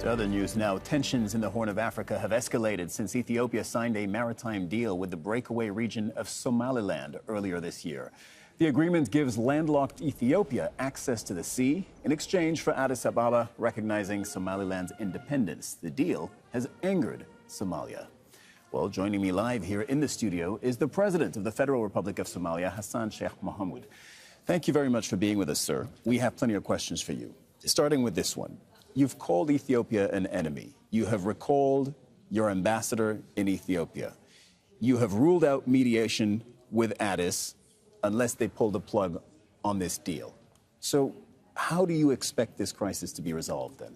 To other news now, tensions in the Horn of Africa have escalated since Ethiopia signed a maritime deal with the breakaway region of Somaliland earlier this year. The agreement gives landlocked Ethiopia access to the sea in exchange for Addis Ababa recognizing Somaliland's independence. The deal has angered Somalia. Well, joining me live here in the studio is the President of the Federal Republic of Somalia, Hassan Sheikh Mohamud. Thank you very much for being with us, sir. We have plenty of questions for you. Starting with this one. You've called Ethiopia an enemy. You have recalled your ambassador in Ethiopia. You have ruled out mediation with Addis unless they pull the plug on this deal. So how do you expect this crisis to be resolved then?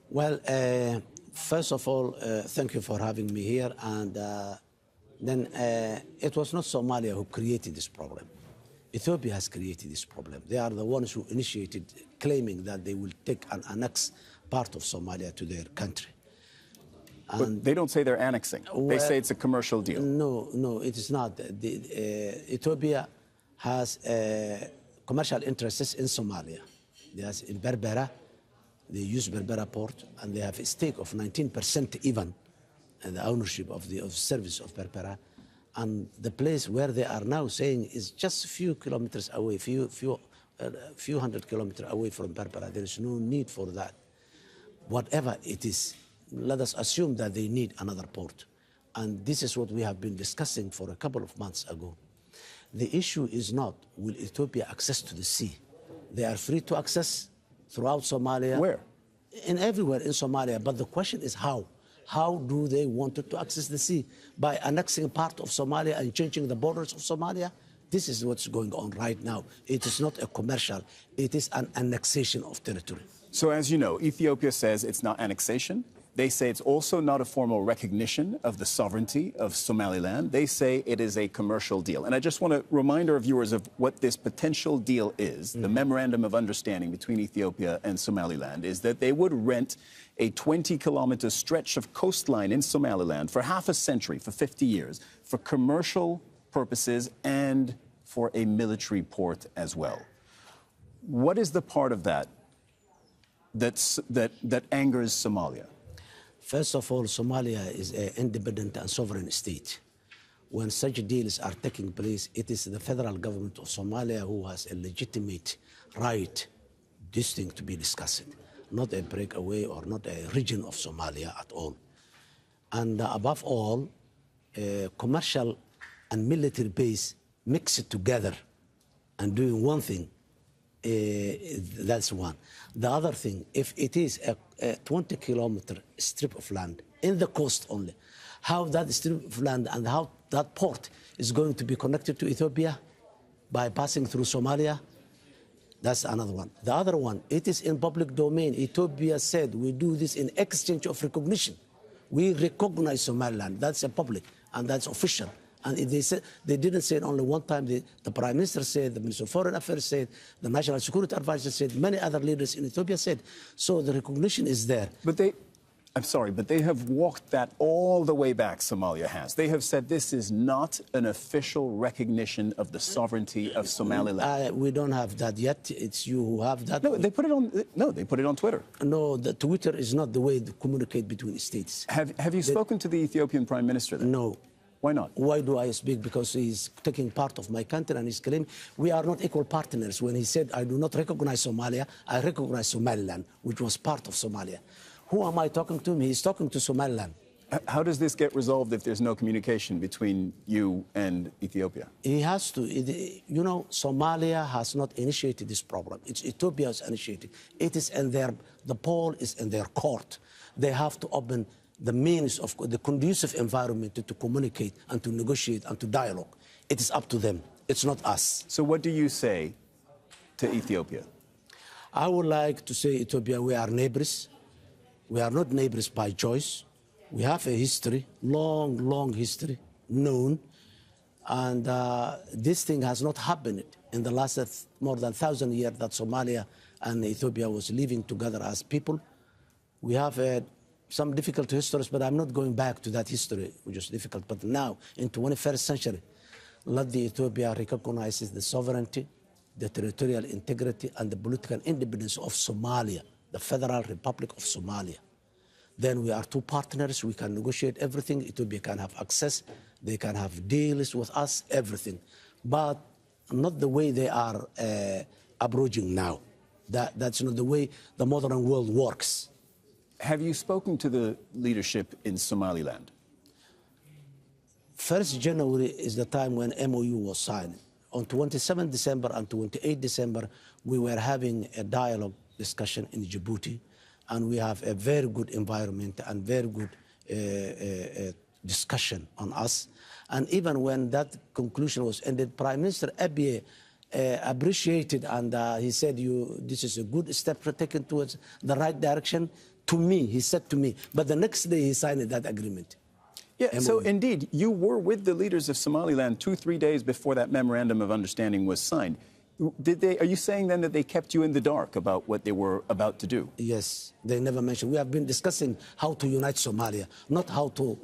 Well, first of all, thank you for having me here. And then it was not Somalia who created this problem. Ethiopia has created this problem. They are the ones who initiated claiming that they will take and annex part of Somalia to their country. But they don't say they're annexing. Well, they say it's a commercial deal. No, it is not. Ethiopia has commercial interests in Somalia. There's in Berbera. They use Berbera port, and they have a stake of 19% even in the ownership of the service of Berbera. And the place where they are now saying is just a few kilometers away, few hundred kilometers away from Berbera. There is no need for that. Whatever it is, let us assume that they need another port. And this is what we have been discussing for a couple of months ago. The issue is not, will Ethiopia access to the sea? They are free to access throughout Somalia. Where? Everywhere in Somalia. But the question is how? How do they want to access the sea? By annexing part of Somalia and changing the borders of Somalia? This is what's going on right now. It is not a commercial. It is an annexation of territory. So as you know, Ethiopia says it's not annexation. They say it's also not a formal recognition of the sovereignty of Somaliland. They say it is a commercial deal. And I just want to remind our viewers of what this potential deal is. The memorandum of understanding between Ethiopia and Somaliland is that they would rent a 20-kilometer stretch of coastline in Somaliland for half a century, for 50 years, for commercial purposes and for a military port as well. What is the part of that that angers Somalia? First of all, Somalia is an independent and sovereign state. When such deals are taking place, it is the federal government of Somalia who has a legitimate right this thing to be discussed, not a breakaway or not a region of Somalia at all. And above all, commercial and military base mixed together and doing one thing, that's one. The other thing, if it is a 20-kilometer strip of land in the coast only, how that strip of land and how that port is going to be connected to Ethiopia by passing through Somalia, that's another one. The other one, it is in public domain. Ethiopia said we do this in exchange of recognition. We recognize Somaliland. That's a public and that's official. And they said, they didn't say it only one time. The Prime Minister said, the Minister of Foreign Affairs said, the National Security Advisor said, many other leaders in Ethiopia said. So the recognition is there. But they have walked that all the way back, Somalia has. They have said this is not an official recognition of the sovereignty of Somaliland. We don't have that yet. It's you who have that. No, they put it on Twitter. No, the Twitter is not the way to communicate between states. Have you spoken to the Ethiopian Prime Minister then? No. Why not? Why do I speak? Because he's taking part of my country and he's claiming we are not equal partners. When he said, I do not recognize Somalia, I recognize Somaliland, which was part of Somalia. Who am I talking to? He's talking to Somaliland. How does this get resolved if there's no communication between you and Ethiopia? He has to. You know, Somalia has not initiated this problem. It's Ethiopia has initiated. It is in the ball is in their court. They have to open the means of the conducive environment to communicate and to negotiate and to dialogue. It is up to them. It's not us. So what do you say to Ethiopia? I would like to say, Ethiopia, we are neighbors. We are not neighbors by choice. We have a history, long history, known. And this thing has not happened in the last more than 1,000 years that Somalia and Ethiopia was living together as people. We have some difficult histories, but I'm not going back to that history, which is difficult. But now, in 21st century, let the Ethiopia recognizes the sovereignty, the territorial integrity, and the political independence of Somalia, the Federal Republic of Somalia. then we are two partners. We can negotiate everything. Ethiopia can have access. They can have deals with us, everything. But not the way they are approaching now. That's not the way the modern world works. Have you spoken to the leadership in Somaliland? 1st January is the time when MOU was signed. On 27 December and 28 December, we were having a dialogue discussion in Djibouti, and we have a very good environment and very good discussion on us. And even when that conclusion was ended, Prime Minister Abiy appreciated, and he said, this is a good step taken towards the right direction. To me, he said to me, but the next day he signed that agreement. Yeah, so indeed, you were with the leaders of Somaliland 2-3 days before that memorandum of understanding was signed. Are you saying then that they kept you in the dark about what they were about to do? Yes, they never mentioned. We have been discussing how to unite Somalia, not how to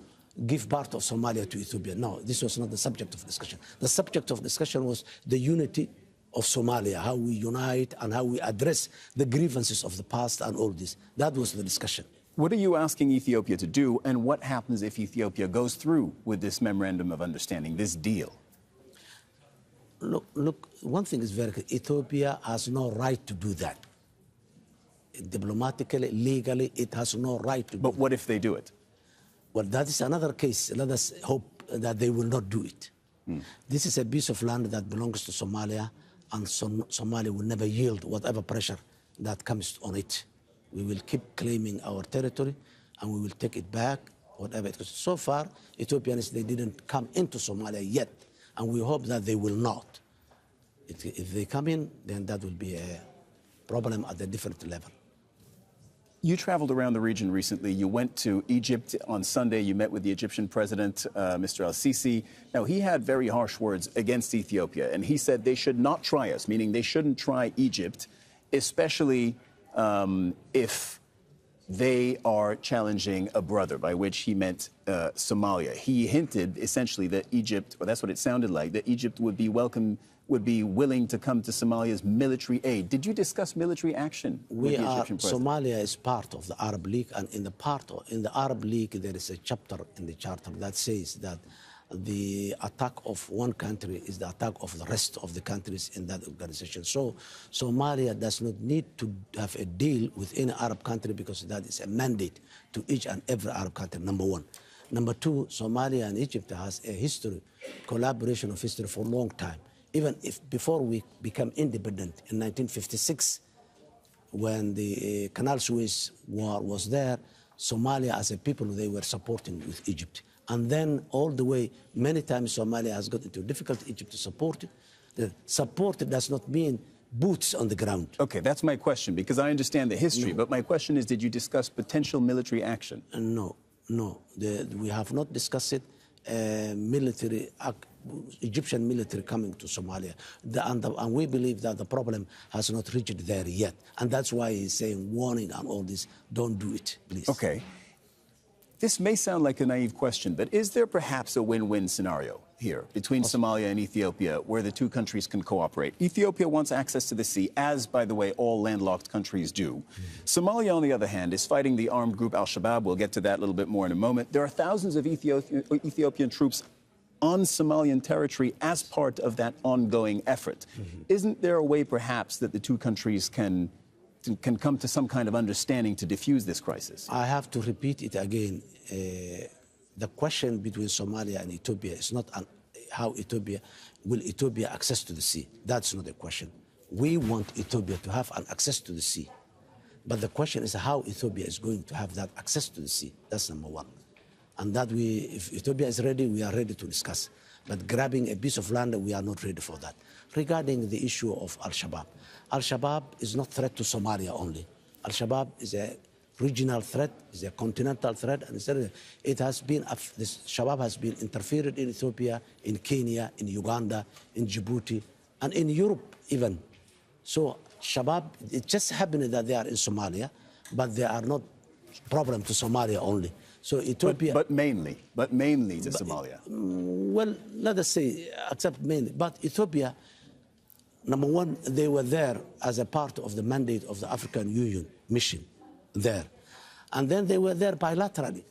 give part of Somalia to Ethiopia. No, this was not the subject of discussion. The subject of discussion was the unity of Somalia, how we unite and how we address the grievances of the past and all this. That was the discussion. What are you asking Ethiopia to do, and what happens if Ethiopia goes through with this memorandum of understanding, this deal? Look, one thing is very clear. Ethiopia has no right to do that. Diplomatically, legally, it has no right to do that. But what if they do it? Well, that is another case. Let us hope that they will not do it. This is a piece of land that belongs to Somalia, and Somalia will never yield whatever pressure that comes on it. We will keep claiming our territory, and we will take it back, whatever it is. So far, Ethiopians, they didn't come into Somalia yet, and we hope that they will not. If they come in, then that will be a problem at a different level. You traveled around the region recently. You went to Egypt on Sunday. You met with the Egyptian president, Mr. al-Sisi. Now, he had very harsh words against Ethiopia, and he said they should not try us, meaning they shouldn't try Egypt, especially if they are challenging a brother, by which he meant Somalia. He hinted essentially that Egypt, or that's what it sounded like, that Egypt would be willing to come to Somalia's military aid. Did you discuss military action with the Egyptian president? Somalia is part of the Arab League, and in the Arab League there is a chapter in the charter that says that the attack of one country is the attack of the rest of the countries in that organization. So Somalia does not need to have a deal with any Arab country because that is a mandate to each and every Arab country, number one. Number two, Somalia and Egypt has a history, collaboration of history for a long time. Even if before we became independent in 1956, when the Canal Suez War was there, Somalia as a people, they were supporting with Egypt. And then all the way, many times Somalia has got into difficulty, Egypt to support it. The support does not mean boots on the ground. Okay, that's my question, because I understand the history, but my question is, did you discuss potential military action? No. We have not discussed it. Egyptian military coming to Somalia. And we believe that the problem has not reached there yet. And that's why he's saying, warning and all this, don't do it, please. Okay. This may sound like a naive question, but is there perhaps a win-win scenario here between Somalia and Ethiopia where the two countries can cooperate? Ethiopia wants access to the sea, as, by the way, all landlocked countries do. Somalia, on the other hand, is fighting the armed group al-Shabaab. We'll get to that a little bit more in a moment. There are thousands of Ethiopian troops on Somalian territory as part of that ongoing effort. Isn't there a way, perhaps, that the two countries can come to some kind of understanding to defuse this crisis? I have to repeat it again. The question between Somalia and Ethiopia is not how will Ethiopia access to the sea. That's not the question. We want Ethiopia to have an access to the sea. But the question is how Ethiopia is going to have that access to the sea. That's number one. And that if Ethiopia is ready, we are ready to discuss. But grabbing a piece of land, we are not ready for that. Regarding the issue of al-Shabaab, al-Shabaab is not a threat to Somalia only. Al-Shabaab is a regional threat, is a continental threat, and it has been, this Shabaab has been interfered in Ethiopia, in Kenya, in Uganda, in Djibouti, and in Europe even. So Shabaab, it just happened that they are in Somalia, but they are not a problem to Somalia only. So Ethiopia... But mainly to Somalia. Well, let us say, except mainly. But Ethiopia, number one, they were there as a part of the mandate of the African Union mission there. And then they were there bilaterally.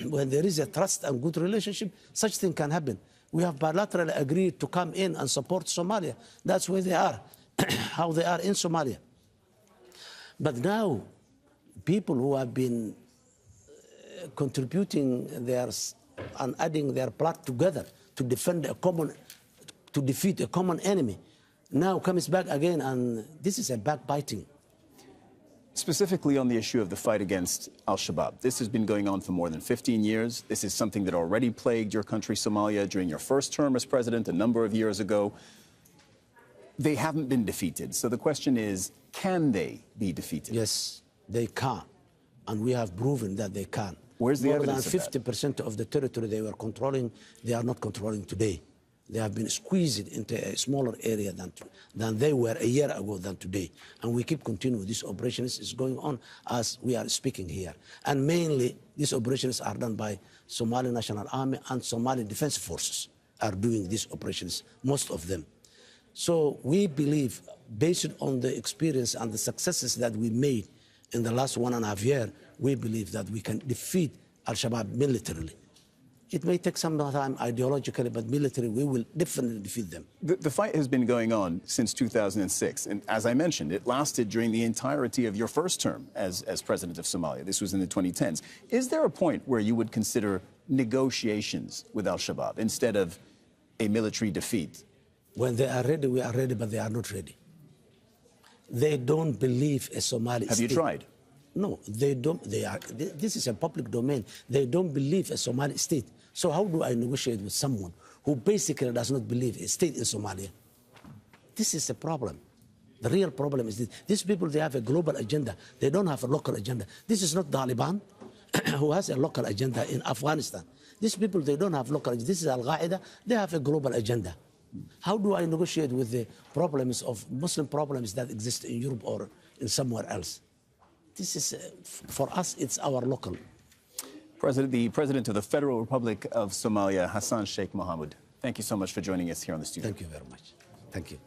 When there is a trust and good relationship, such thing can happen. We have bilaterally agreed to come in and support Somalia. That's where they are, how they are in Somalia. But now, people who have been contributing theirs and adding their blood together to defend to defeat a common enemy, now comes back again, and this is a backbiting. Specifically on the issue of the fight against al-Shabaab, this has been going on for more than 15 years. This is something that already plagued your country, Somalia, during your first term as president a number of years ago. They haven't been defeated. So the question is, can they be defeated? Yes, they can. And we have proven that they can. Where's the evidence of that? More than 50% of the territory they were controlling, they are not controlling today. They have been squeezed into a smaller area than they were a year ago than today. And we keep continuing. These operations is going on as we are speaking here. And mainly, these operations are done by Somali National Army and Somali Defense Forces are doing these operations, most of them. So we believe, based on the experience and the successes that we made in the last 1.5 years, we believe that we can defeat al-Shabaab militarily. It may take some time ideologically, but militarily, we will definitely defeat them. The fight has been going on since 2006. And as I mentioned, it lasted during the entirety of your first term as president of Somalia. This was in the 2010s. Is there a point where you would consider negotiations with al-Shabaab instead of a military defeat? When they are ready, we are ready, but they are not ready. They don't believe a Somali state. Have you tried? No, they don't. This is a public domain. They don't believe a Somali state. So how do I negotiate with someone who basically does not believe a state in Somalia? This is a problem. The real problem is this. These people, they have a global agenda. They don't have a local agenda. This is not Taliban, who has a local agenda in Afghanistan. These people, they don't have local agenda. This is Al-Qaeda. They have a global agenda. How do I negotiate with the problems of Muslim problems that exist in Europe or in somewhere else? This is, for us, it's our local. The President of the Federal Republic of Somalia, Hassan Sheikh Mohamud, thank you so much for joining us here on the studio. Thank you very much. Thank you.